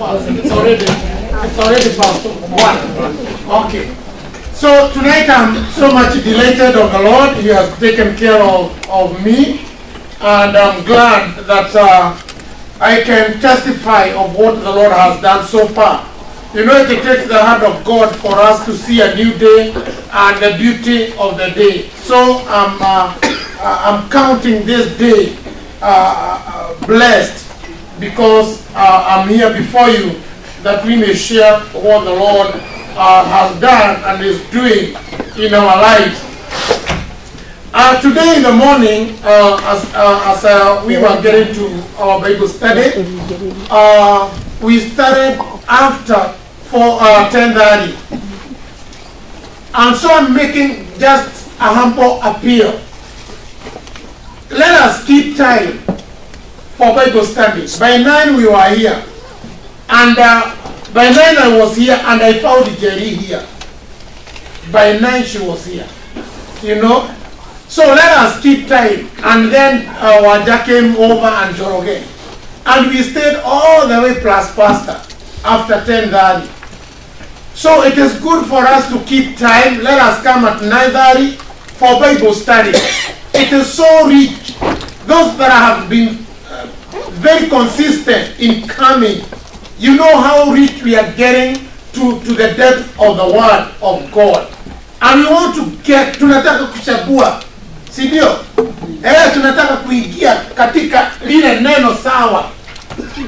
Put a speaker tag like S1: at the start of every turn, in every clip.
S1: It's already past 1. Okay. So tonight I'm so much delighted of the Lord. He has taken care of me, and I'm glad that I can testify of what the Lord has done so far. You know, it takes the hand of God for us to see a new day and the beauty of the day. So I'm counting this day blessed, because I'm here before you that we may share what the Lord has done and is doing in our lives. Today in the morning, as we were getting to our Bible study, we started after 10:30. And so I'm making just a humble appeal. Let us keep time for Bible study. By 9 we were here. And by 9 I was here, and I found Jerry here. By 9 she was here. You know? So let us keep time. And then Wajah came over and Joroge. And we stayed all the way plus Pastor after 10:30. So it is good for us to keep time. Let us come at 9:30 for Bible study. It is so rich. Those that have been very consistent in coming, you know how rich we are getting to the depth of the Word of God. And we want to get, tunataka kuchagua, sidio? Tunataka kuingia katika lile neno sawa.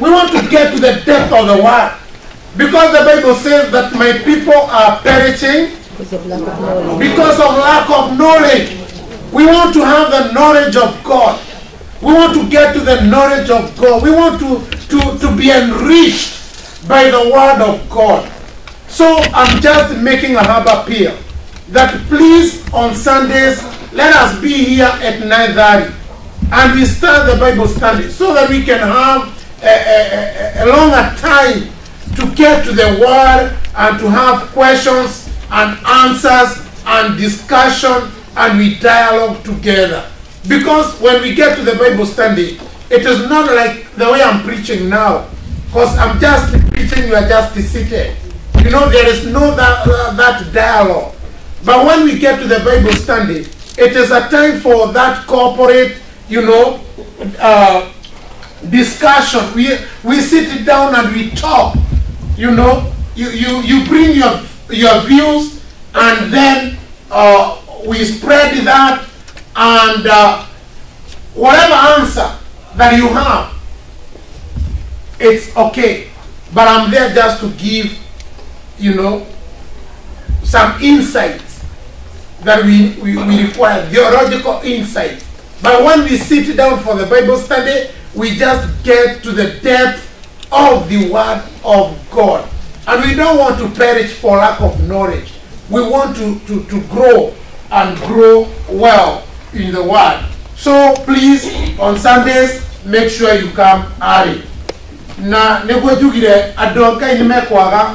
S1: We want to get to the depth of the Word. Because the Bible says that my people are perishing because of lack of knowledge. We want to have the knowledge of God. We want to get to the knowledge of God. We want to be enriched by the Word of God. So I'm just making a humble appeal that please on Sundays let us be here at 9:30 and we start the Bible study so that we can have a longer time to get to the Word and to have questions and answers and discussion, and we dialogue together. Because when we get to the Bible study, it is not like the way I'm preaching now. Because I'm just preaching, you are just seated. You know, there is no that dialogue. But when we get to the Bible study, it is a time for that corporate, you know, discussion. We sit down and we talk. You know, you bring your views, and then we spread that, and whatever answer that you have, it's okay. But I'm there just to give, you know, some insights that we require, theological insights. But when we sit down for the Bible study, we just get to the depth of the Word of God. And we don't want to perish for lack of knowledge. We want to grow and grow well in the Word. So please, on Sundays, make sure you come early. Na negwejugire adonka inimekwaga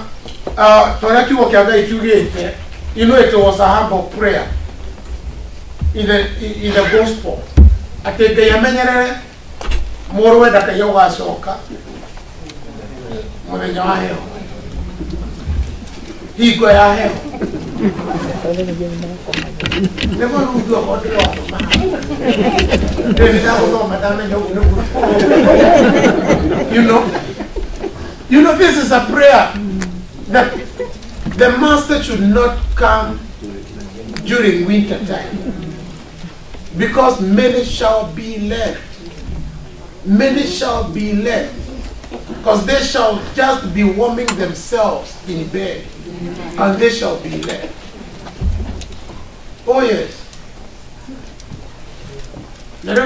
S1: toraki wokiaga itugete. You know, it was a humble prayer in the gospel. Atende yamenyerere morwe dakayoga soka. Mwenye wa heo. Hiko ya heo. Never do about you know, this is a prayer that the master should not come during winter time, because many shall be left. Many shall be left, because they shall just be warming themselves in bed, and they shall be left. Oh yes. But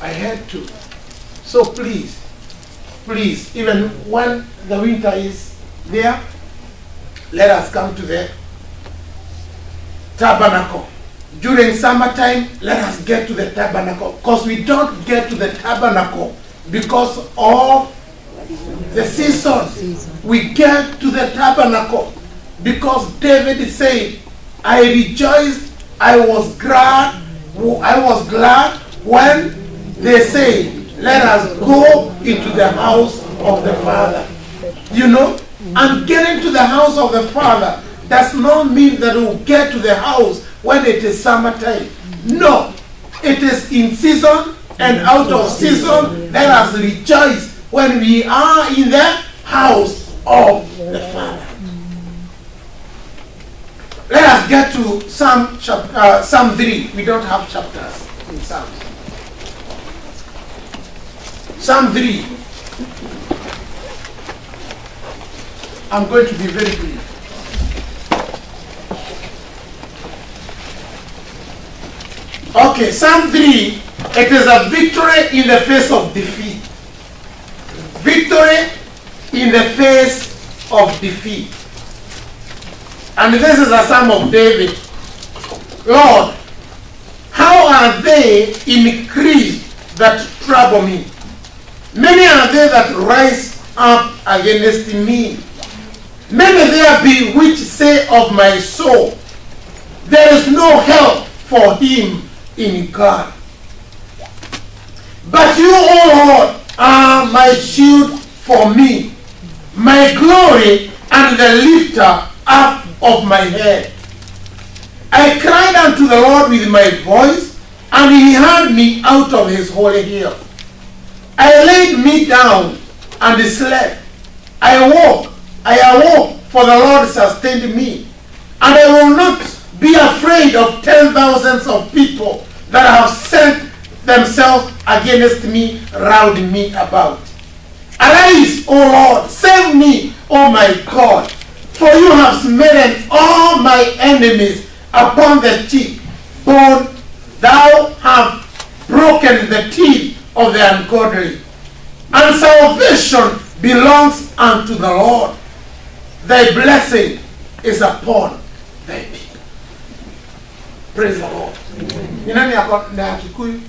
S1: I had to. So please, even when the winter is there, let us come to the tabernacle. During summertime, let us get to the tabernacle, because we don't get to the tabernacle because of the seasons. We get to the tabernacle because David said, I rejoiced, I was glad when they say, let us go into the house of the Father. You know, and getting to the house of the Father does not mean that we'll get to the house when it is summertime. No, it is in season and out of season. Let us rejoice when we are in the house of the Father. Let us get to Psalm 3. We don't have chapters in Psalms. Psalm 3. I'm going to be very brief. Okay, Psalm 3, it is a victory in the face of defeat. Victory in the face of defeat. And this is a Psalm of David. Lord, how are they increased that trouble me? Many are they that rise up against me. Many there be which say of my soul, there is no help for him in God. But you, O Lord, are my shield for me, my glory and the lifter up of my head. I cried unto the Lord with my voice, and he heard me out of his holy hill. I laid me down and slept. I awoke, for the Lord sustained me. And I will not be afraid of 10,000s of people that have set themselves against me, round me about. Arise, O Lord, save me, O my God, for you have smitten all my enemies upon the cheek bone. Thou hast broken the teeth of the ungodly, and salvation belongs unto the Lord. Thy blessing is upon thy people. Praise the Lord. Ni nani hapa na Kikuyu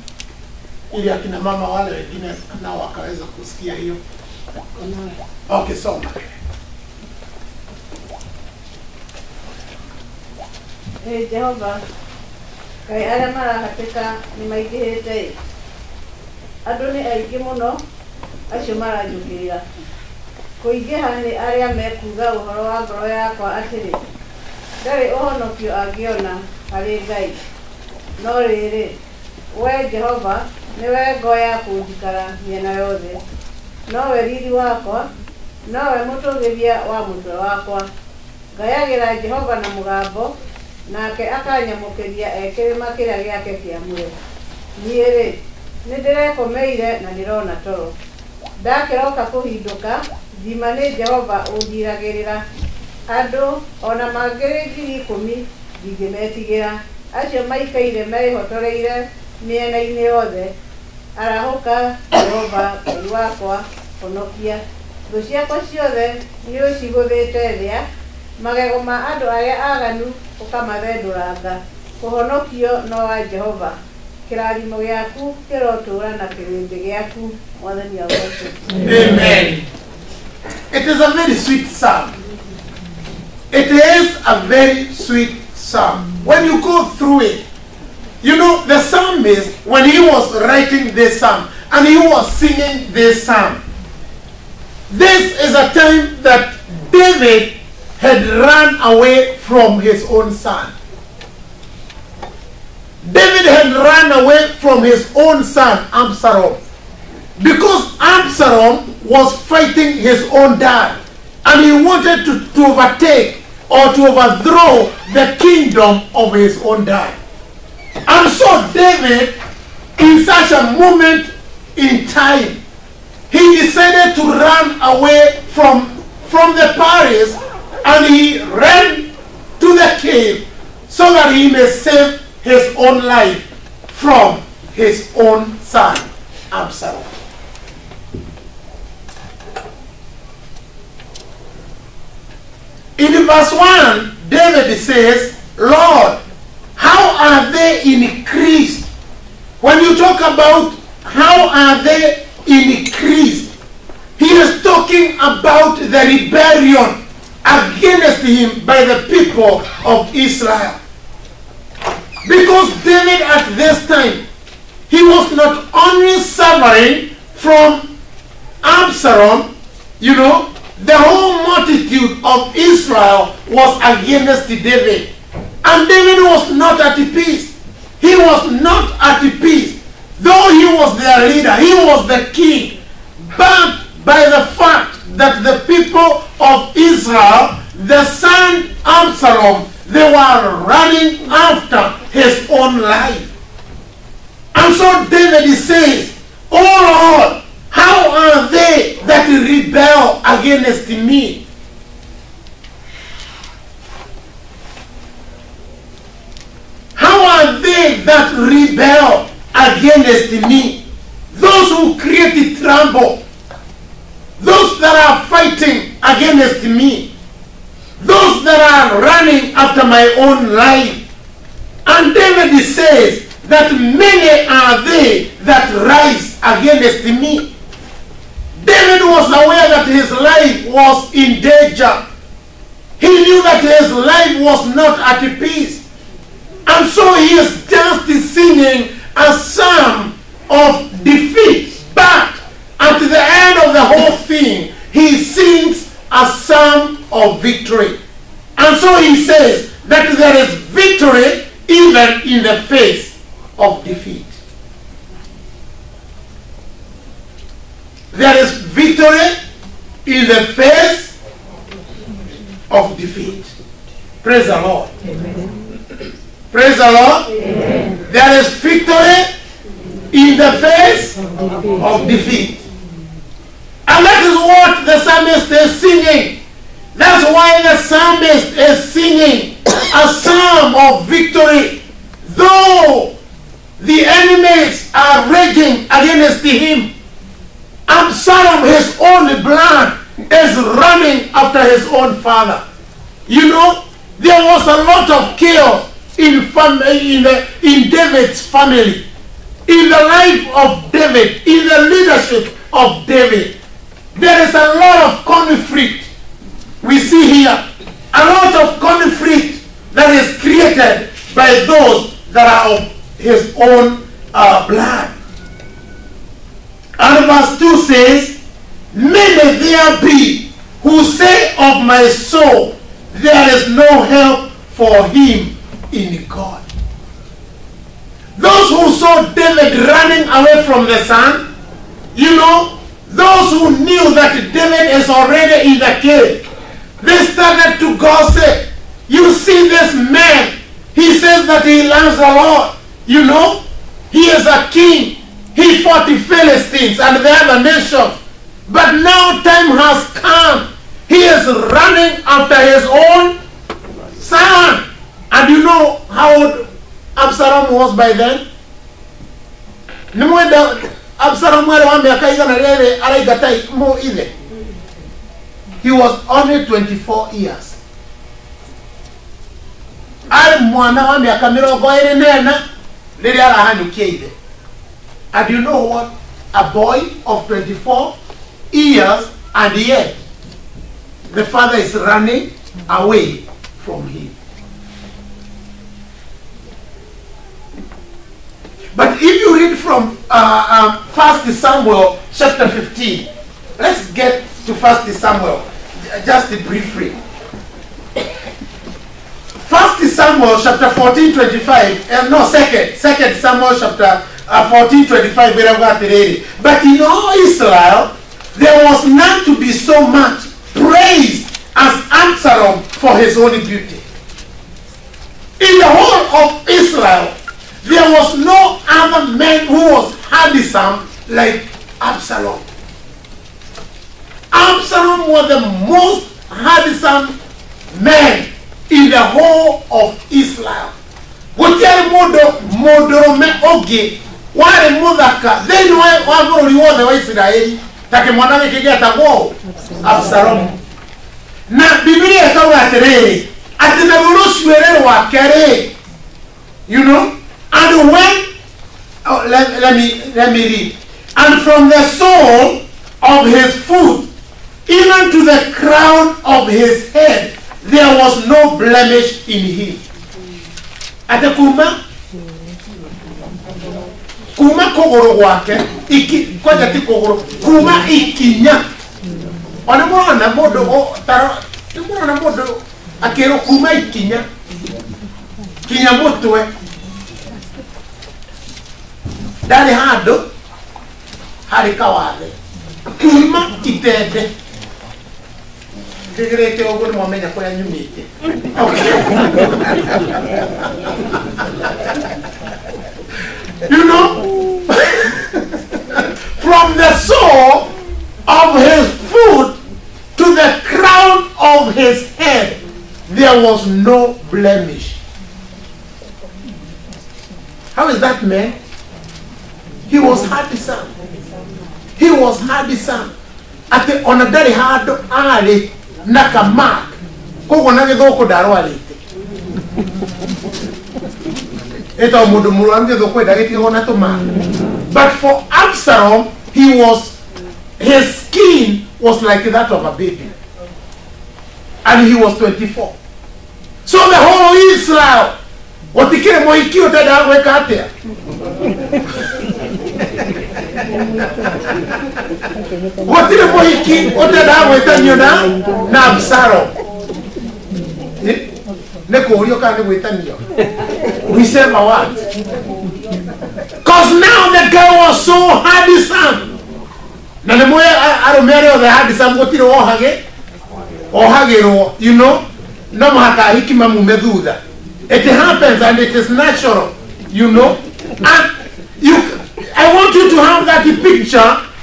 S1: ili akina mama wale wengine nao wakaweza kusikia hiyo? Okay, soma.
S2: Jehova, kai arĩa marahatĩka nĩ maingĩhĩte, andũ nĩ aingĩ mũno acio maranjũkĩrĩra. Kũingĩha nĩ arĩa mekuga ũhoro wa ngoro yakwa atĩrĩ, ndarĩ ũhonokio angĩona harĩ Ngai. No rĩrĩ, wee Jehova, nĩwe ngo ya kũnjikara mĩena yothe. Nowe riri wakwa, nowe mũtũgĩria wa mũtwe wakwa. Ngayagĩra Jehova na mũgambo, nake akanyamũkĩria kĩrĩma kĩrĩa gĩake kĩamũre. Niĩ-rĩ, nĩndĩrekomeire na ndĩrona toro. Ndakĩroka kũhindũka, thima nĩ Jehova ũndiragĩrĩra. Andũ ona mangĩrĩ 10,000 ndingĩmetigĩra. Acio maikaire mehotoreire mĩena-inĩ yothe. Arahũka Jehova, Ngai wakwa, honokia. Thũ ciakwa ciothe nĩũcigũthĩte thĩa. Magego ma andũ arĩa aganu ũkamathendũranga. Kũhonokio no wa Jehova. Kĩrathimo gĩaku kĩrotũũra na kĩrĩndĩ gĩaku, Mwathani agoocwo.
S1: Amen. It is a very sweet psalm. It is a very sweet psalm. When you go through it, you know, the psalmist, when he was writing this psalm and he was singing this psalm, this is a time that David had run away from his own son. David had run away from his own son, Absalom, because Absalom was fighting his own dad, and he wanted to overtake or to overthrow the kingdom of his own dad. And so David, in such a moment in time, he decided to run away from the palace, and he ran to the cave so that he may save his own life from his own son, Absalom. In verse 1, David says, Lord, how are they increased? When you talk about how are they increased, he is talking about the rebellion against him by the people of Israel. Because David at this time, he was not only suffering from Absalom, you know, the whole multitude of Israel was against David. And David was not at peace. He was not at peace. Though he was their leader, he was the king. But by the fact that the people of Israel, the son Absalom, they were running after his own life. And so David says, "Oh Lord, how are they that rebel against me?" How are they that rebel against me? Those who create trouble, those that are fighting against me, those that are running after my own life. And David says that many are they that rise against me. David was aware that his life was in danger. He knew that his life was not at peace. And so he is just singing a psalm of defeat. But at the end of the whole thing, he sings a psalm of victory. And so he says that there is victory even in the face of defeat. There is victory in the face of defeat. Praise the Lord. Amen. Praise the Lord. Amen. There is victory in the face of defeat. And that is what the psalmist is singing. That's why the psalmist is singing a psalm of victory. Though the enemies are raging against him, Absalom, his own blood, is running after his own father. You know, there was a lot of chaos in David's family, in the life of David, in the leadership of David. There is a lot of conflict. We see here a lot of conflict that is created by those that are of his own blood. And verse 2 says, "Many there be who say of my soul, there is no help for him in God." Those who saw David running away from the sun, you know, those who knew that David is already in the cave, they started to gossip. You see this man, he says that he loves the Lord. You know, he is a king. He fought the Philistines and the other nations. But now time has come. He is running after his own son. And you know how old Absalom was by then? He was only 24 years. And you know what? A boy of 24 years, and yet the father is running away from him. But if you read from 1 Samuel chapter 15, let's get to 1 Samuel just briefly. 1 Samuel chapter 14:25, no, 2 Samuel chapter 14:25, but in all Israel there was none to be so much praised as Absalom for his own beauty. In the whole of Israel, there was no other man who was handsome like Absalom. Absalom was the most handsome man in the whole of Israel. Absalom. Na Biblia ikawa you know, and when let me read. And from the sole of his foot even to the crown of his head there was no blemish in him. Atakuma kuma kogoro gwake koja ti kogoro kuma ikinya ona mwana modo o taro mwana modo akero kuma ikinya kinya motwe dali hado hari kawale kuma kitete Digrete ogun mo menya ko yanyumite. You know, from the sole of his foot to the crown of his head, there was no blemish. How is that, man? He was handsome. He was handsome. At the on a very hard alley, naka mark. Koko na gedoko darwali. Eto mudu mulu amje doko dagiti ona to mark. But for Absalom, his skin was like that of a baby, and he was 24. So the whole Israel, what the kid mo ikio tada weka atia. What did the boy keep? What did I wait you now? Now Absalom. Neko you can't wait on you. We say my what? Because now the girl was so handsome. Now the boy I don't marry the handsome. What did you hage? Or hage, you know? No mahaka hikima mumeduda. It happens and it is natural, you know. And I want you to have that picture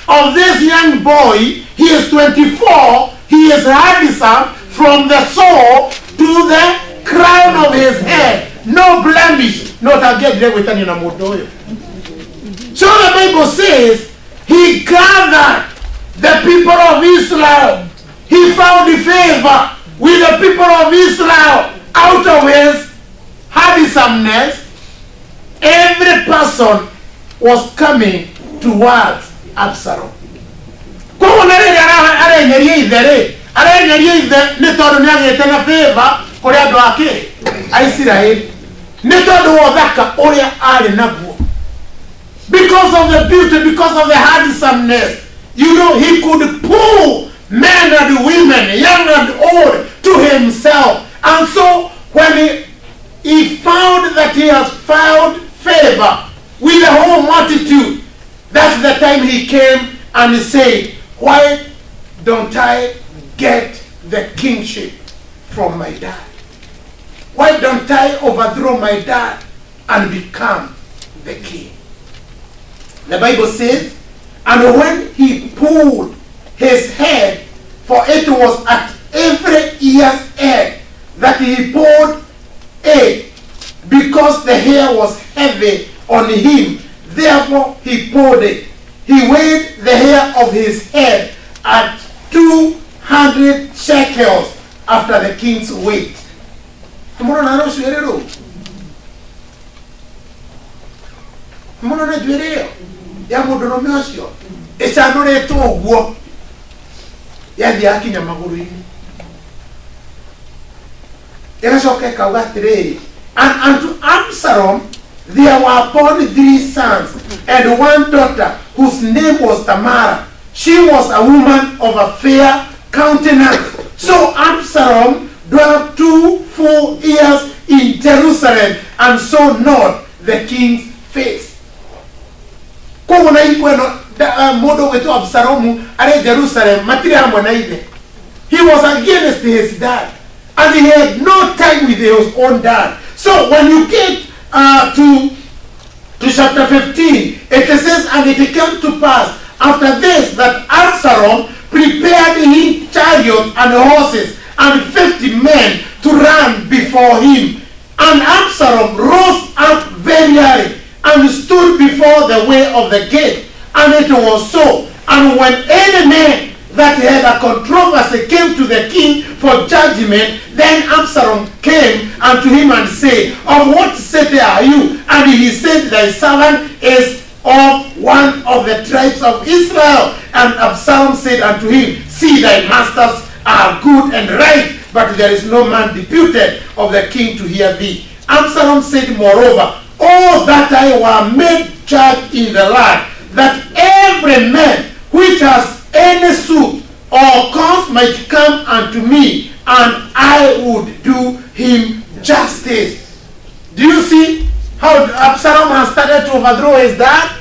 S1: of this young boy. He is 24. He is handsome from the sole to the crown of his head. No blemish. Not again there with any modoyo. So the Bible says he gathered the people of Israel. He found favor with the people of Israel out of his handsomeness. Every person was coming towards Absalom. Como nere ara nyerie idere, ara nyerie ide ne todo ne agete favor korea do ake. Israel ne todo odaka oria ale nabuo. Because of the beauty, because of the handsomeness, you know, he could pull men and women, young and old, to himself. And so when he found that he has found favor with the whole multitude, that's the time he came and he said, why don't I get the kingship from my dad? Why don't I overthrow my dad and become the king? The Bible says, and when he pulled his head, for it was at every year's end that he pulled it, because the hair was heavy on him, therefore he pulled it. He weighed the hair of his head at 200 shekels after the king's weight. Ya mudonomi osio esanore to ogwo ya di akinya maguru ini ya shoke kauga tire and to Absalom there were born 3 sons and 1 daughter whose name was Tamar. She was a woman of a fair countenance. So Absalom dwelt 2 full years in Jerusalem and saw not the king's face. Como na ikweno modo wetu Absalomu ale Jerusalem matiri hamwe na ide. He was against his dad and he had no time with his own dad. So when you get to chapter 15, it says, and it came to pass after this that Absalom prepared him chariots and horses and 50 men to run before him. And Absalom rose up very early and stood before the way of the gate. And it was so. And when any man that had a controversy came to the king for judgment, then Absalom came unto him and said, of what city are you? And he said, thy servant is of one of the tribes of Israel. And Absalom said unto him, see, thy masters are good and right, but there is no man deputed of the king to hear thee. Absalom said, moreover, oh, know that I was made judge in the land, that every man which has any suit or cause might come unto me, and I would do him justice. Do you see how Absalom has started to overthrow his dad?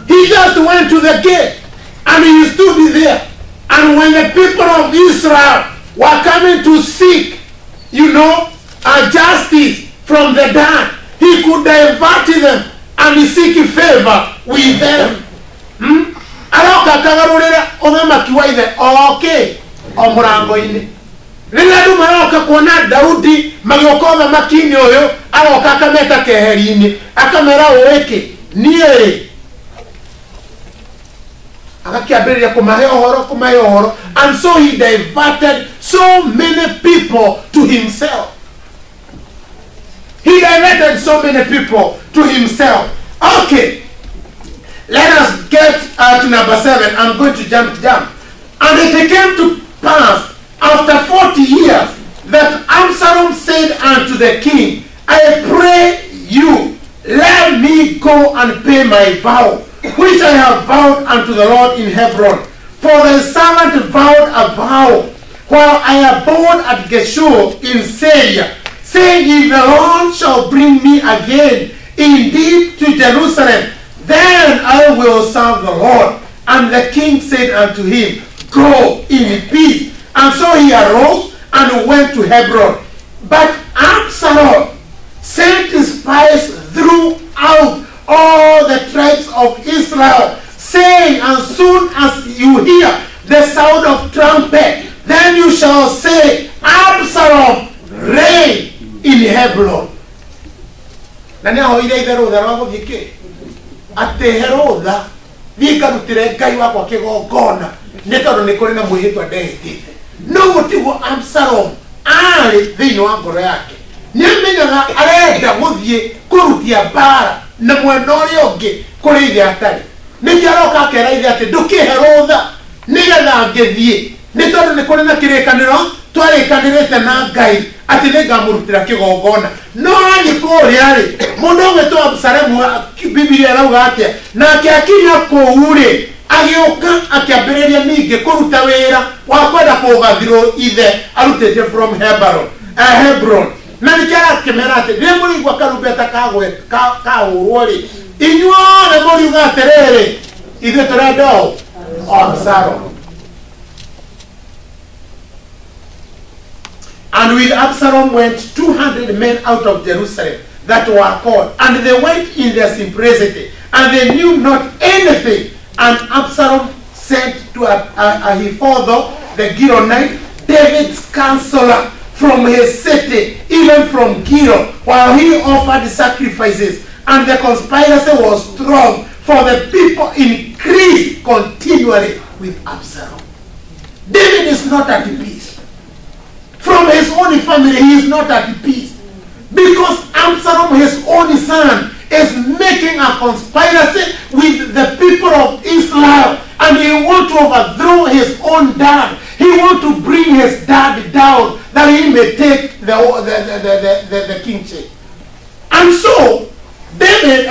S1: He just went to the gate and he stood there. And when the people of Israel were coming to seek, a justice from the dad, he could divert them and seek favor with them. Aroka kagarurira othamaki wa ithe oke o murango-ini. Rĩrĩa andũ maroka kuona Daudi magĩũka ũthamaki-inĩ ũyũ, aroka akameta keheri-inĩ, akamera ũĩkĩ niĩ agakĩambĩrĩria kũmahe ũhoro, and so he diverted so many people to himself. He diverted so many people to himself. Okay, let us get to number 7. I'm going to jump. And it came to pass after 40 years that Absalom said unto the king, I pray you, let me go and pay my vow, which I have vowed unto the Lord in Hebron. For the servant vowed a vow while I abode at Geshur in Syria, saying, if the Lord shall bring me again indeed to Jerusalem, then I will serve the Lord. And the king said unto him, go in peace. And so he arose and went to Hebron. But Absalom sent his spies throughout all the tribes of Israel, saying, as soon as you hear the sound of trumpet, then you shall say, Absalom reign in Hebron. Nani ahoire itherutha rwa guthiki ati herutha thiĩ ngarutĩre Ngai wakwa kĩgongona nĩ tondũ nĩ kũrĩ na mwĩhĩtwa ndehĩtĩte. No gũtigwo Absalom arĩ thĩinĩ wa ngoro yake, nĩamenyaga arenda gũthiĩ kũrutia mbara na mwena ũrĩa ũngĩ kũrĩ ithe atarĩ. Nĩkĩo aroka akera ithe atĩ ndũkĩhe rũtha nĩgetha ngĩthiĩ, nĩ tondũ nĩ kũrĩ na kĩrĩkanĩro twarĩkanĩrĩte na Ngai atĩ nĩngamũrutĩra kĩgongona. No agĩkwo ũrĩa-rĩ, mũndũ ũgwĩtwo Absalomu, Biblia ĩrauga atĩa, nake akinya kũu-rĩ, agĩũka akĩambĩrĩria ningĩ kũruta wĩra wa kwenda kũgathirwo ithe arutĩte from Hebron. Na nĩkĩo arakĩmera atĩ rĩrĩa mũrĩigua karumbeta kahũrwo-rĩ, inyuothe mũriuga atĩrĩrĩ, ithuĩ tũrenda ũ Absalom. And with Absalom went 200 men out of Jerusalem that were called, and they went in their simplicity, and they knew not anything. And Absalom sent to Ahithophel the Gilonite, David's counselor, from his city, even from Gilo, while he offered sacrifices. And the conspiracy was strong, for the people increased continually with Absalom. David is not at peace. From his own family, he is not at peace. Because Absalom, his own son, is making a conspiracy with the people of Israel. And he wants to overthrow his own dad. He wants to bring his dad down that he may take the kingship. And so, David,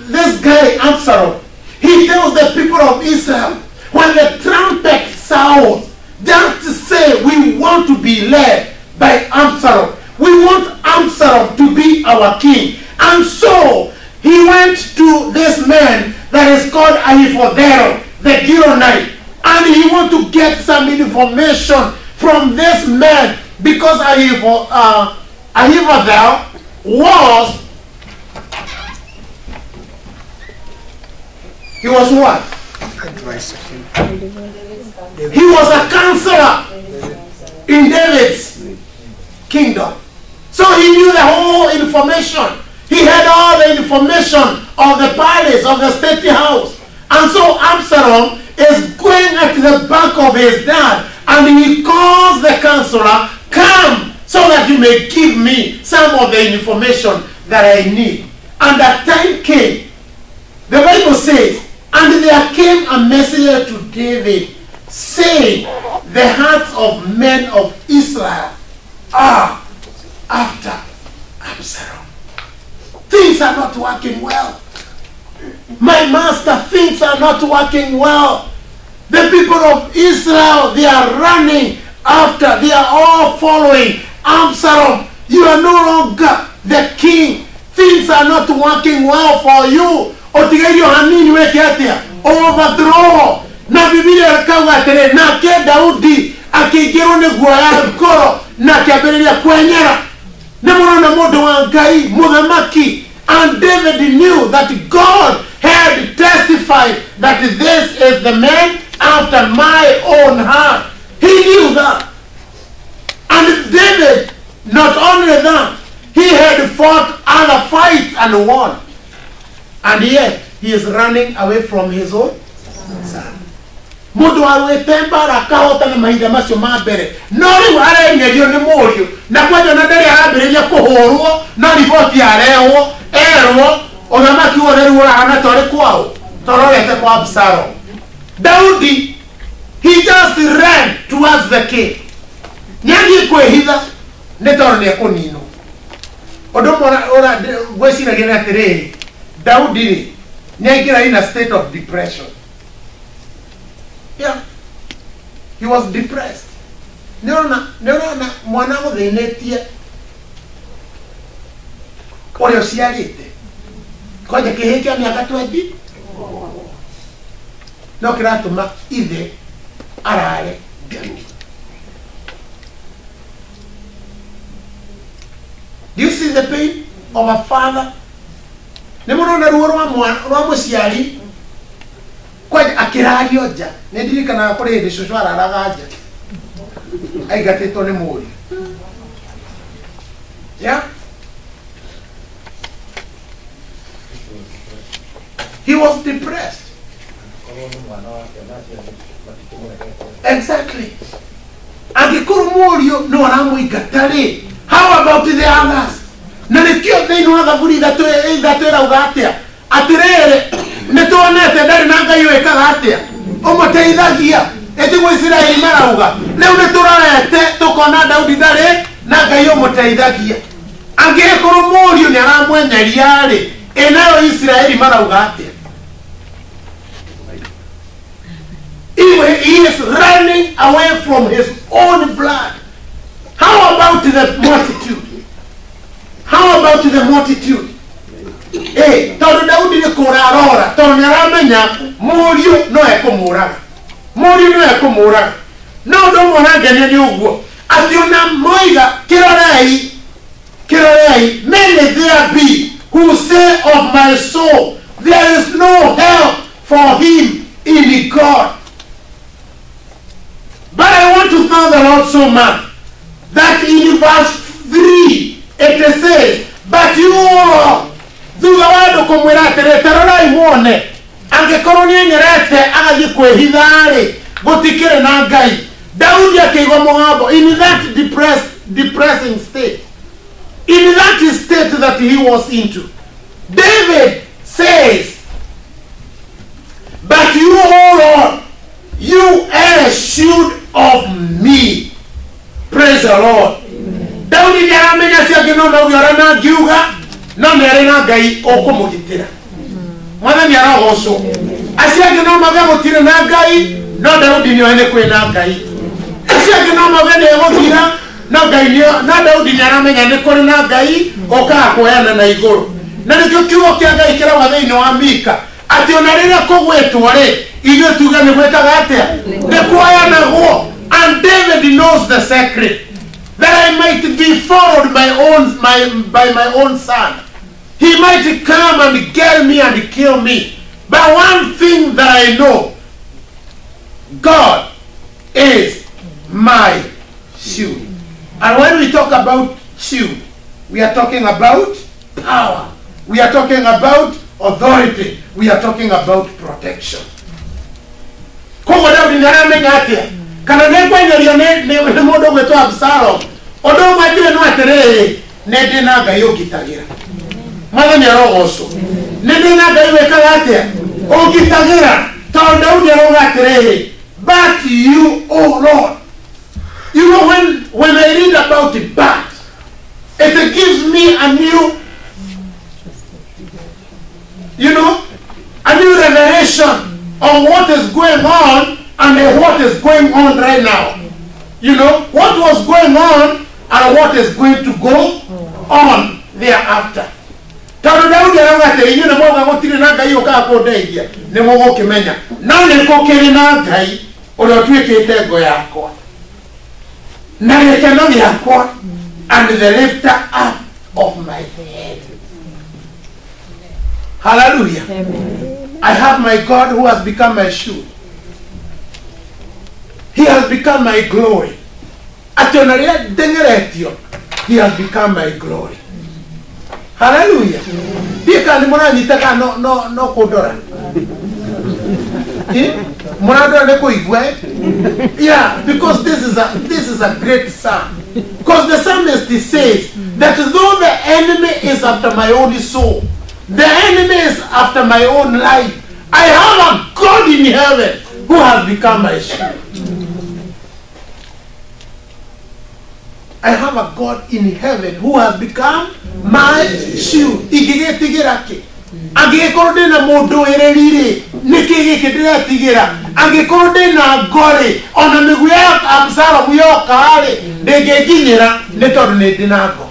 S1: this guy Absalom, he tells the people of Israel, when the trumpet sounds, just to say we want to be led by Absalom. We want Absalom to be our king. And so he went to this man that is called Ahithophel, the Gilonite, and he want to get some information from this man, because Ahithophel was, he was what? Advisor. He was a counselor in David's kingdom. So he knew the whole information. He had all the information of the palace, of the state house. And so Absalom is going at the back of his dad, and he calls the counselor, come, so that you may give me some of the information that I need. And that time came. The Bible says, and there came a messenger to David, saying, the hearts of men of Israel are after Absalom. things are not working well. My master, things are not working well. The people of Israel, they are running after, they are all following Absalom. You are no longer the king. Things are not working well for you. Overthrow. Na Biblia ikawa tere na ke Daudi akigero ne guaya koro na kiaberia kwenyera. Ne mwana modo wa Ngai muthamaki. And David knew that God had testified that this is the man after my own heart. He knew that. And David, not only that, he had fought other fights and won. And yet, he is running away from his own son. Mundu arwetembara kahota na mahinda macio mabere no riu arenyerio ni murio na kwaja na ndari arambiriria kuhurwo no riboti arehwo erwo othamaki wone riu urahana tori kwao tororete kwa Absalom. Daudi, he just ran towards the king. Nyangi kwehitha ni tori ni kunino odo ora gweciragia atiriri Daudi nyangira in a state of depression. Yeah, he was depressed. Neona mwana muthinetie orio ciarite koja kihike miaka 20 no kiratuma ithe arare ngani. Do you see the pain of a father? Nemurona ruo rwa muciari kwa akirario nja nindirikana kuri ndi cucu araraga nja aigatitwo ni muri. Yeah, he was depressed. Exactly. Angikuru murio no aramuigatari. How about the others? Na nikio thini wa thaburi ithatu irauga atia atirere nituonete ndari na Ngai wekaga atia umuteithagia eti Israeli marauga riu niturorete tukona Daudi ndari na Ngai umuteithagia. Angikuru murio ni aramwenyeria ri enayo Israeli marauga atia. He is running away from his own blood. How about the multitude? How about the multitude? Hey, tondu Daudi ni kurarora tondu aramenya murio no ekumuraga. Murio no ekumuraga. No ndo mwana ngenia ni uguo. Ati ona moiga kirorei many there be who say of my soul there is no help for him in God. But I want to thank the Lord so much that in verse 3 it says, but you all thutha wa andu kumwira atiri tarorai muone angikorwo ni nyerete agathie kwihithari gutikire na Ngai. Daudi akigwa mugambo in that depressing state, in that state that he was into. David says, but you, O Lord, you are a shield of me. Praise the Lord. Daudi ni aramenya cia ngino na ugiora na ngiuga no ni ari na Ngai okumugitira. Mwana ni aragocwo. Acia ngino maga gutire na Ngai no Daudi ni ene kwi na Ngai. Acia ngino maga ni guthira no Ngai ni na Daudi ni aramenya ni kuri na Ngai oka kuena na iguru. Na nikio kiugo kia Ngai kira wa thiini wa Mika ati ona riria kugwetwo ri ithuĩ tuge nĩ gwĩkaga atĩa nĩ kuoyanagwo. And David knows the secret that I might be followed by my own son. He might come and get me and kill me. But one thing that I know, God is my shield. And when we talk about shield, we are talking about power. We are talking about authority. We are talking about protection. Kogo Daudi ndaramenya atia kana nekwenyerio ni mundu gwetwa Absalom ondo mwatire no atiriri nindi na Ngai ugitagira. Mwana ni arogocwo nindi na Ngai wekaga atia ugitagira. Tondu Daudi arauga atiriri, but you, O Lord, you know when I read about the bat, it gives me a new You know, a new revelation of what is going on and what is going on right now. You know, what was going on and what is going to go on thereafter. Tano Daudi arauga inyu na mwoga gutire na ngai uka kundeithia ni mwogo kimenya na ni kokiri na ngai uria twikite ngo yakwa na gikeno giakwa and the lifter up of my head. Hallelujah. Amen. I have my God who has become my shield. He has become my glory. He has become my glory. Hallelujah. No kodora. Yeah, because this is a great psalm. Because the psalmist says that though the enemy is after my own soul, the enemy is after my own life, I have a God in heaven who has become my shield. I have a God in heaven who has become my shield. Angĩkorwo na mũndũ ererire nĩkĩ gĩkĩ ndĩretigira angĩkorwo na ngore ona mĩguĩ ya Absalom yoka-rĩ ndĩngĩkinyĩra nĩ tondũ nĩ ndĩ na ngo.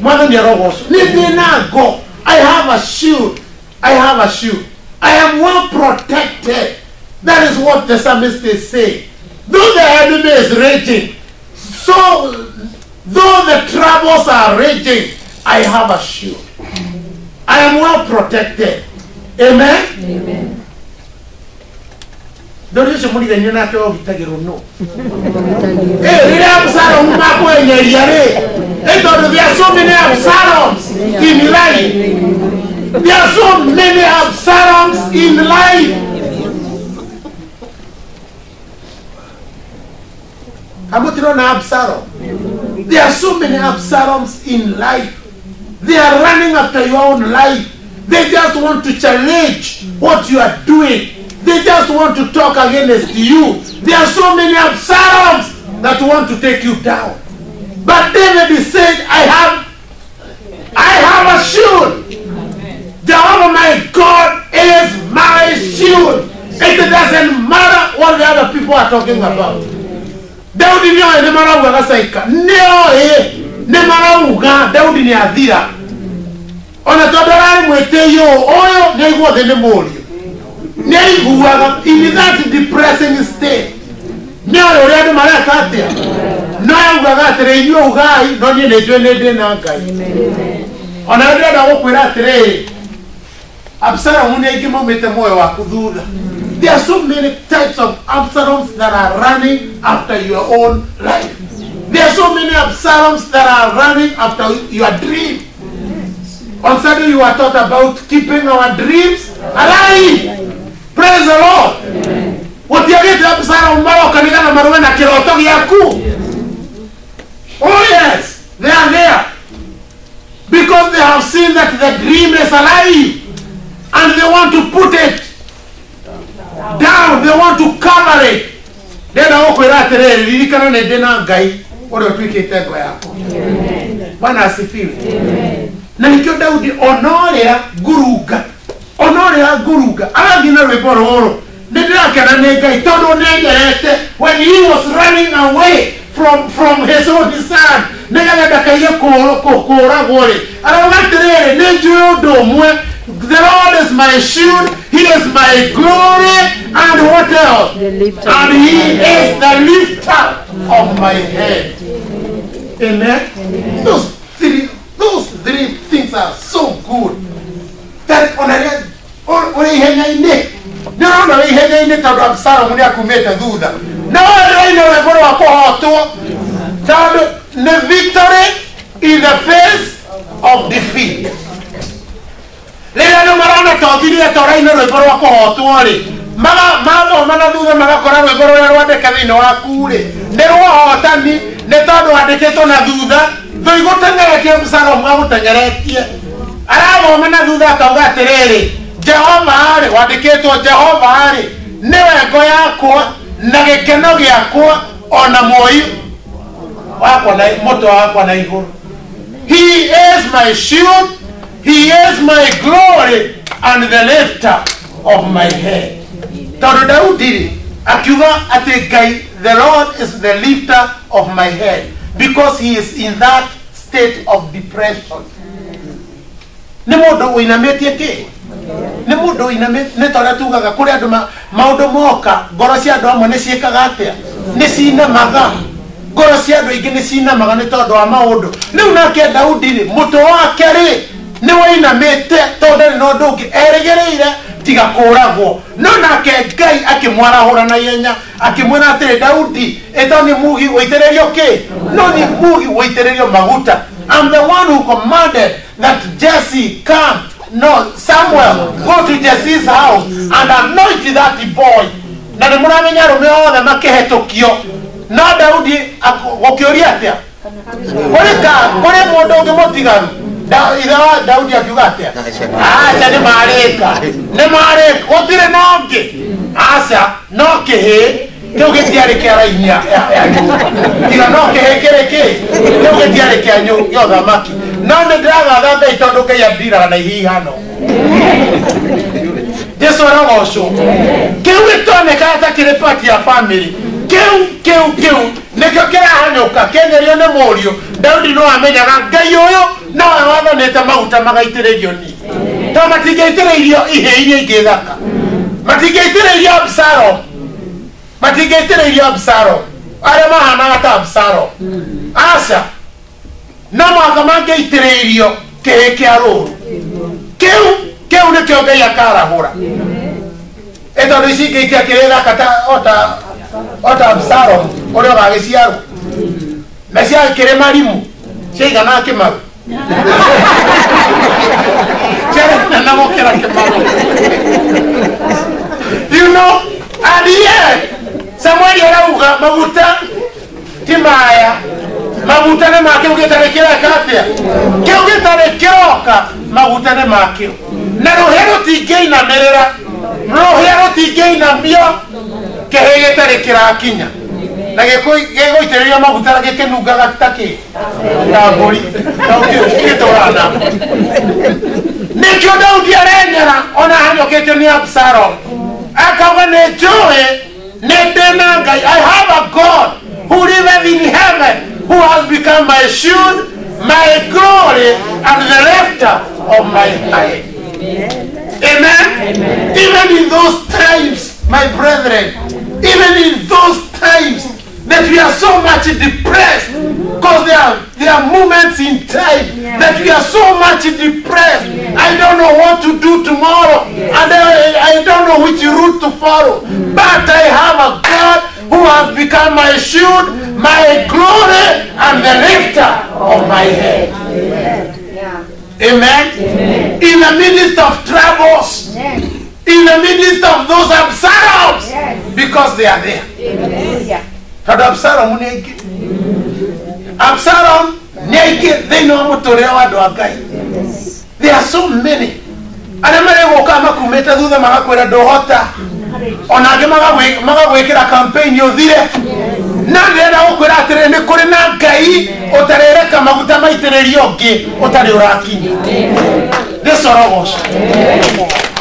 S1: Mwathani arogocwo nĩ ndĩ na ngo. I have a shield. I have a shield. I am well protected. That is what the psalmist is saying. Though the enemy is raging, so though the troubles are raging, I have a shield. I am well protected. Amen? Amen. Don't you say that you're not going to take it or no? Hey, there are so many Absaloms in life. There are so many Absaloms in life. How about you know Absalom? There are so many Absaloms in life. They are running after your own life. They just want to challenge what you are doing. They just want to talk against you. There are so many Absaloms that want to take you down. But David said, I have a shield. Jehovah my God is my shield. It doesn't matter what the other people are talking about. Daudi ni oe nemara uga saika. Ne mara uga Daudi ni adhira. Ona todorari mweteyo oyo negwo de memorio. Neiguaga in that depressing state. Ne oyo de mara katia. No uga gatere yo ugai no ni ne jwene de na ngai. Ona ndio da wokwira tere. Absalom unegimo mete moyo wa kudhuda. There are so many types of Absaloms that are running after your own life. There are so many Absaloms that are running after your dream. On Sunday you are taught about keeping our dreams alive. Praise the Lord. What you get Absalom mara kanigana marwe na kiroto yaku. Oh yes, they are there. Because they have seen that the dream is alive. And they want to put it down. They want to cover it. Then I walk with that today. You can't let them guy or the cricket go out. Bwana asifiwe. Na nikyo Daudi onorea guruga. Onorea guruga. Agina repororo. Ndira kana nega itono negerete when he was running away from his own son. Nega dakaye kora gore. Arawatere nejo domwe. The Lord is my shield, He is my glory, and what else? And He is the lifter of my head. Amen? Those three things are so good. That on a the victory in the face of defeat. Leo no marana todhiria toraina rwiboro akohotwori mana thutha magakora rwiboro rwa rwandika thini waku ri ni rwohotani ni tondu wandikitwo na thutha thuigũteng'eretie Absalom agũteng'eretie arathoma na thutha akauga atiriri Jehova ri wandikitwo Jehova ri niwe ngo yakwa na gĩkeno gĩakwa ona muoyo wakwa na mũtwe wakwa na igũrũ. He is my shield. He is my glory, and the lifter of my head. Tondu Daudi akiuga ati Ngai, the Lord is the lifter of my head, because he is in that state of depression. Ni mundu uinametie ki? Ni mundu uinametie, ni tondu tugaga kuri andu maundu moka ngoro cia andu amwe ni ciikaga atia? Ni cinamaga. Ngoro cia andu ingi ni cinamaga ni tondu wa maundu. Riu nake Daudi ri mutu wake ri ni wainamete tondu no ndungi erigereire tiga kuragwo. No nake Ngai akimwarahura na yenya akimwira atiri Daudi eto ni mugi witererio ki? No ni mugi witererio maguta. I'm the one who commanded that Jesse come. No, Samuel, go to Jesse's house and anoint that boy. Na nimuramenya rume othe makihetũkio. No Daudi gũkĩũria atĩa? Kũrĩ mũndũ ũngĩ mũtigaru. Ithe wa Daudi akiuga atĩa? Aca nĩ marĩka. Nĩ marĩka. Gũtirĩ na ũngĩ. Aca no kĩhĩ kĩu gĩtiarĩ kĩa raini ya tiga no kĩhĩ kĩrĩ kĩ? Kĩu gĩtiarĩ kĩa ũthamaki. No nĩ ndĩragatha Ngai tondũ Ngai ambiraga na ihihano. Jesu arogocwo. Kĩu gĩtoneka ta kĩrĩ part ya family. Kĩu nĩkĩo kĩrahanyũka kĩenyerio nĩ mũriũ. Daudi no amenyaga Ngai ũyũ nowe wathanĩte maguta magaitĩrĩrio ni. To matingĩitĩrĩirio ihĩ iria ingĩ thaka. Matingĩitĩrĩirio Absalom. Matingĩitĩrĩirio Absalom. Arĩa mahanaga ta Absalom. Aca. No mwaka mangĩitĩrĩirio kĩhĩ kĩa rũũru. Kĩu nĩkĩo Ngai akarahũra. Tondũ ici ingĩ itiakĩrĩ thaka ta ota Absalom ũrĩa ũgagĩciarwo. Na ciakĩrĩ marimu ciaigana kĩmaru. Ciarĩ na gũkĩra kĩmaru. You know, at the end, Samuel arauga maguta ti maya. Maguta nĩ makĩu gĩtarĩ kĩreka atĩa? Kĩu gĩtarĩ kĩroka maguta nĩ makĩu. Na rũhĩa rũtingĩinamĩrĩra. Rũhĩa rũtingĩinamio kĩhĩ gĩtarĩ kĩrakinya. Na gĩgũitĩrĩrio maguta gĩkĩnungaga ta kĩ? Ta mbũri. Gĩtũrana. Nĩkĩo Daudi arenyera ona hanyũkĩtio nĩ Absalom. Akauga nĩ njũĩ nĩ ndĩ na Ngai. I have a God who liveth in heaven, who has become my shield, my glory, and the lifter of my head. Amen? Amen. Even in those times, my brethren, even in those times that we are so much depressed, because there are moments in time that we are so much depressed. I don't know what to do tomorrow, and I don't know which route to follow. But I have a God who has become my shield, my glory, and the lifter of my head. Amen. Amen. In the midst of troubles, in the midst of those Absaloms, because they are there. Absalom they know there are so many. And onage magagwikira campaign yothire na ndenda gukwira atire ni kuri na Ngai utarereka maguta maitiririo ngi utari urakinya ndisorogosha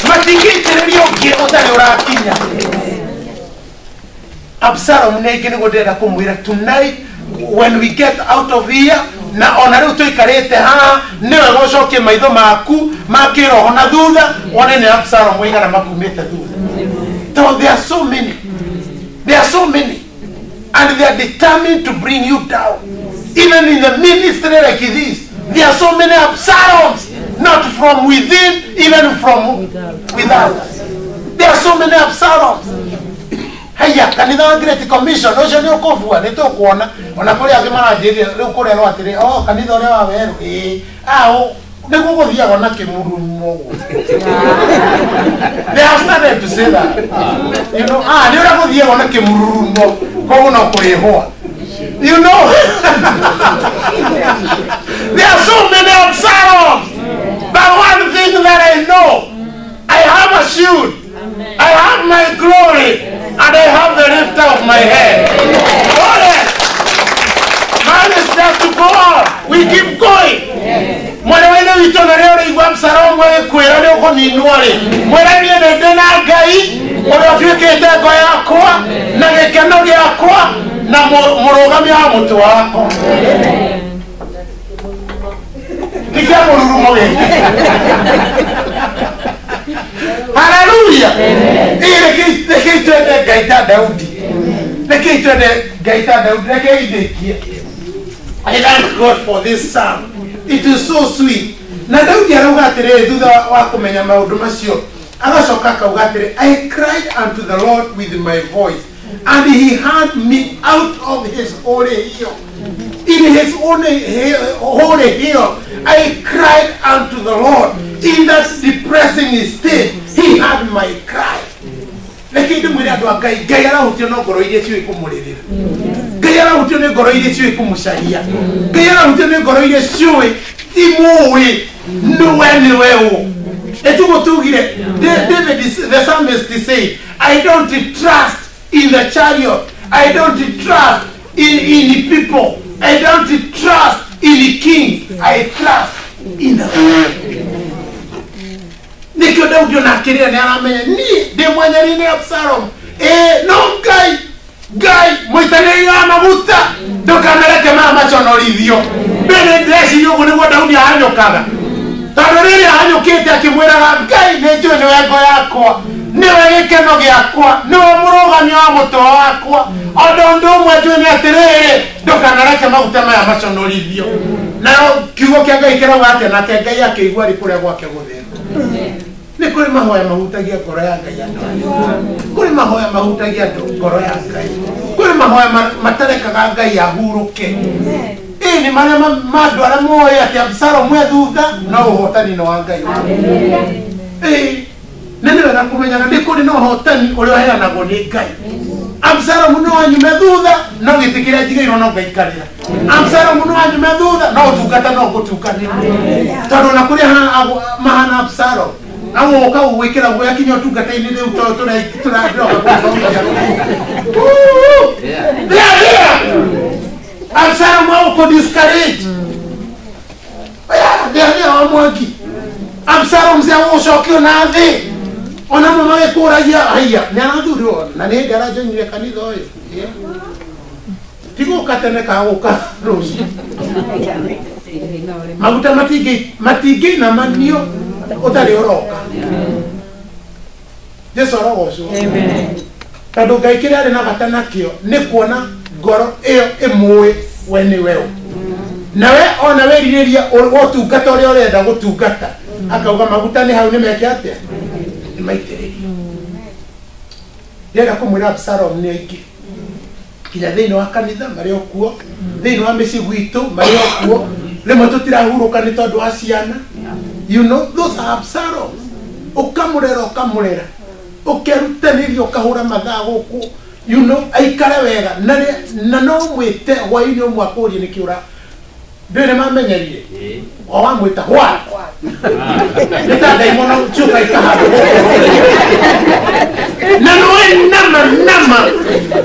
S1: matingitiririo ngi utari urakinya. Absalom negi nigondera kumwira tonight when we get out of here na ona riu tuikarite ha niwe gocokie maitho maku makiroho na thutha one ni Absalom wigana makumite thutha. So there are so many. There are so many. And they are determined to bring you down. Even in the ministry like this, there are so many Absaloms, not from within, even from without. There are so many Absaloms. Haya, kanitha wa Great Commission, ucio ni ukuvua ni tukuona ona kuri angi maranjiria riu kurerwo atiri kanitha uria wa weru ni guguthiaga na kimurumo. They have started to say that. You know, ni uria guthiaga na kimurumo koguo no kurihwa. You know, there are so many Absaloms. But one thing that I know, I have a shield, I have my glory, and I have the lifter of my head. Oh yes. Man is just to go on. We keep going. mwana wene wito na leo igwa Absalomu mwe kwera leo ko ninwale mwera ni ndende na Ngai ora twikete ngo yakwa na gekeno gyakwa na murugamia wa mutu wako kikia mururumo we haleluya lekitwende Gaita Daudi lekeidekie. I thank God for this psalm. It is so sweet. Na Daudi arauga atire thutha wa kumenya maundu macio agacoka akauga atire, I cried unto the Lord with my voice and he heard me out of his holy hill. In his holy hill I cried unto the Lord. In that depressing state he heard my cry. Lekinde mwiri andu Ngai Ngai arahutio no ngoro iria ciwe kumuririra. Ngai arahutio ne ngoro iria ciwe kumucaria. Ngai arahutio ne ngoro iria ciwe timuwi ni wewe. Etugutugire David the psalmist said, I don't trust in the chariot, I don't trust in people, I don't trust in the king, I trust in the Lord. Nikyo Daudi onakiria ni aramenya ni de mwanyari ni Absalom no Ngai muitane ya maguta ndokamereke macho no rithio bene dresi yugo ni Daudi ahanyokaga tando riri ahanyukite akimwiraga Ngai nejo ni wengo yakwa ni wegekeno gyakwa ni murugamia wa muto wakwa ondo mwejo ni atiriri ndokamereke maguta macho no rithio na kiugo kia Ngai kiraga ate na Ngai akigwa ri kuria gwake guthera. Ni kuri mahoya mahutagia ngoro ya Ngai andu. Kuri mahoya mahutagia ngoro ya Ngai. Kuri mahoya matarekaga Ngai ahuruke. Ni maria mandu aria moya ati Absalomu thutha no uhotani no wa Ngai. Nene wega kumenyaga ni kuri no uhotani uri uheanagwo ni Ngai. Absalomu no anyume thutha no gitikira njigairwo no Ngai karira. Absalomu no anyume thutha no utungata no gutungatira. Tondu na kuri mahana Absalomu awo ka uwekera gwe yakinyo tungata ini de tuna Absalomu au ko discourage aya amwagi Absalomu ze awo shokio na ave ona mama we kuragia aya na nduro na ne garajo nyire kanitha oyo tigo katene ka uka rosi maguta matigi na manio utari oroka Jesu rogoso amen tando Ngai kire ari na batana kio ni kuona ngoro iyo imwe we ni wewe nawe ona weririria utungata uri urenda gutungata akauga maguta ni hau ni meke atia ni maitiriri yega kumwira Absalomu ni iki kinya thini wa kanitha mari okuo thini wa misi gwitu mari okuo rimwe tutirahuruka ni tondu wa ciana. You know, those are Absalom. Ukamurera. Ukerutanirio kahura mathaa guku. You know, aikare wega. Na no mwite hwaini umwe akurie nikiura. Ndire mamenyerire. O wamwita hwa. Nita daimono chuka ikaharo. Na no nama.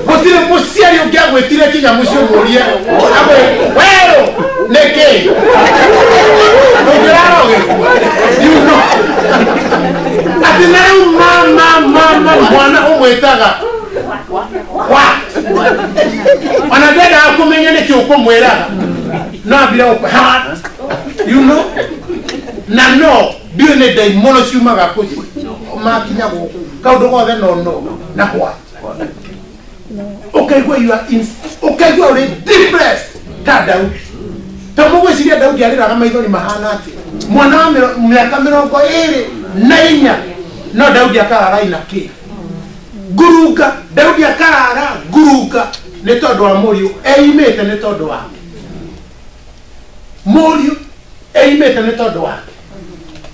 S1: Gutire musiari ungiagwitire kinya mucio murie. Awe wero neke. You know. Ati na mama mwana umwetaga. What? Anadeda akumenya neki ukomweraga. Na bila ukwa. You know? Na no, biyo ne daimono siumaga kuchi. Makinya go. Kaudo go no. Na what? Okay, where you are in. Okay, you are depressed. Daudi. Tamuwe siria Daudi aliraga maithori mahana ati. Mwana wa miaka 24 no Daudi akarara ina ki. Guruga Daudi akarara guruga ni tondu wa Murio eimete ni tondu wa. Murio eimete ni tondu wa.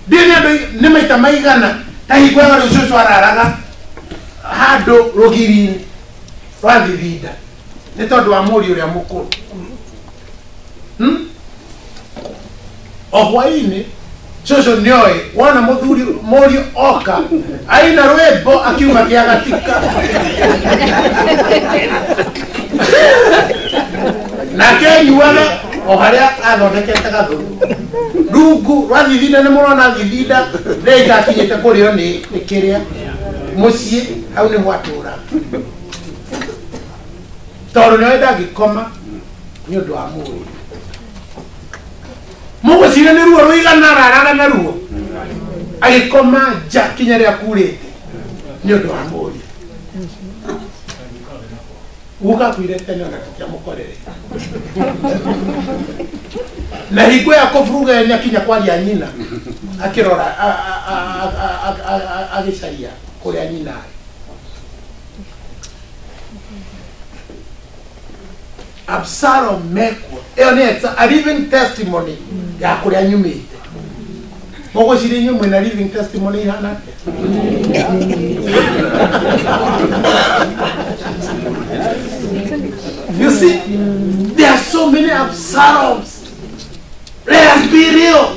S1: Dine ni maita maigana tahigwa wale ucucu araraga hado rogirini rwathithida ni tondu wa Murio uria mukuru. Ohwaini Jojo nyoe wana Murio oka aina rwebo akiuma kiagatika na kenyuana oharia athondekete gathuru rungu rwathithina nĩ mũrona thithida rĩ itakinyĩte kũrĩo nĩ kĩrĩa mũciĩ hau nĩ mwatũra tondũ nĩwe ndangĩkoma nĩ ũndũ wa mũriũ mũgũcire nĩ ruo rũigana araraga na ruo agĩkoma nja kinya rĩrĩa kurĩte nĩ ũndũ wa mũriũ gukakuire tene ona tũkĩamũkorere na hingo ya kũburuga nĩakinya kwaria nyina akĩrora agĩcaria kũrĩa nyina Absalom mekwo ĩyo nĩ a living testimony ya kũrĩa nyumĩte mũgũciri nyumĩ na living testimony ihana You see, there are so many Absaloms. Let us be real.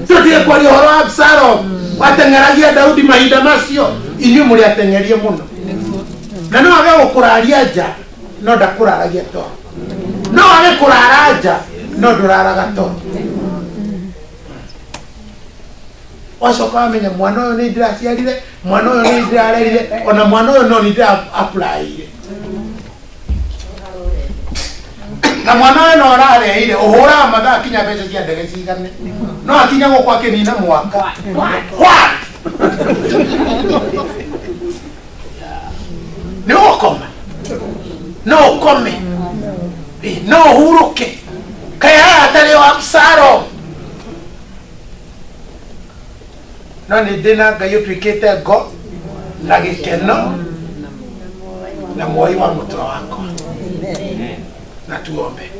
S1: Tutie kwa lihoro Absalom. Watengeragia Daudi mahinda macio. Inyu muri atengerie muno. Na no age gukuraria nja, no ndakuraragia to. No age kurara nja, no nduraraga to. Wacoka amenya mwana uyu ni ndiraciarire, mwana uyu ni ndirarerire, ona mwana uyu no ni ndira applyire. Na mwana we no arareire uhura mathaa kinya mbeca cia ndege cigane no akinya gũkũ akĩnina mwaka what nĩ ũkoma no ũkome no ũhurũke kaĩ haha atarĩ wa Absalom no nĩ ndĩna Ngai ũtuĩkĩte ngo na gĩkeno na muoyi wa mũtwe wakwa. Na tuombe.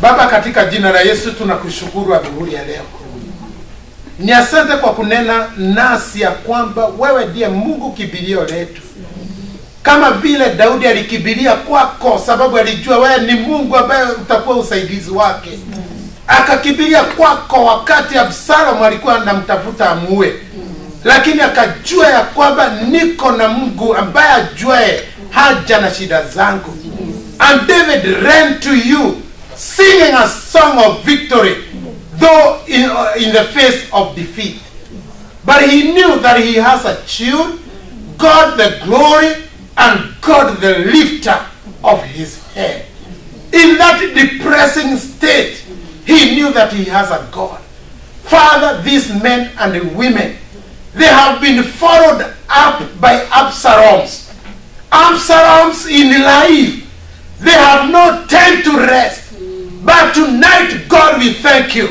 S1: Baba, katika jina la Yesu tunakushukuru adhuhuri ya leo. Ni asante kwa kunena nasi ya kwamba wewe ndiye Mungu kibilio letu. Kama vile Daudi alikibilia kwako sababu alijua wewe ni Mungu ambaye utakuwa usaidizi wake. Akakibilia kwako wakati Absalom alikuwa anamtafuta amuue. Lakini akajua ya kwamba niko na Mungu ambaye ajuae haja na shida zangu. And David ran to you singing a song of victory, though in the face of defeat. But he knew that he has a shield, God the glory, and God the lifter of his head. In that depressing state, he knew that he has a God. Father, these men and women, they have been followed up by Absaloms. Absaloms in life, they have no time to rest. But tonight, God, we thank you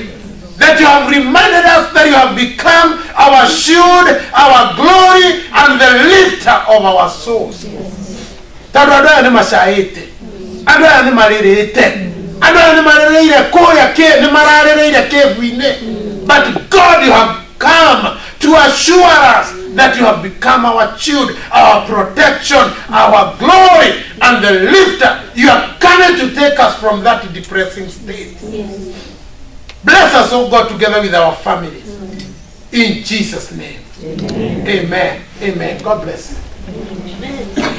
S1: that you have reminded us that you have become our shield, our glory, and the lifter of our souls. Tadoa ni mashaite, adoa ni marirete, adoa ni marirete koya ke ni mararete kevuine. But God, you have come to assure us that you have become our shield, our protection, our glory, and the lifter. You are coming to take us from that depressing state. Yes. Bless us, oh God, together with our families. In Jesus' name. Amen. Amen. God bless you. Amen.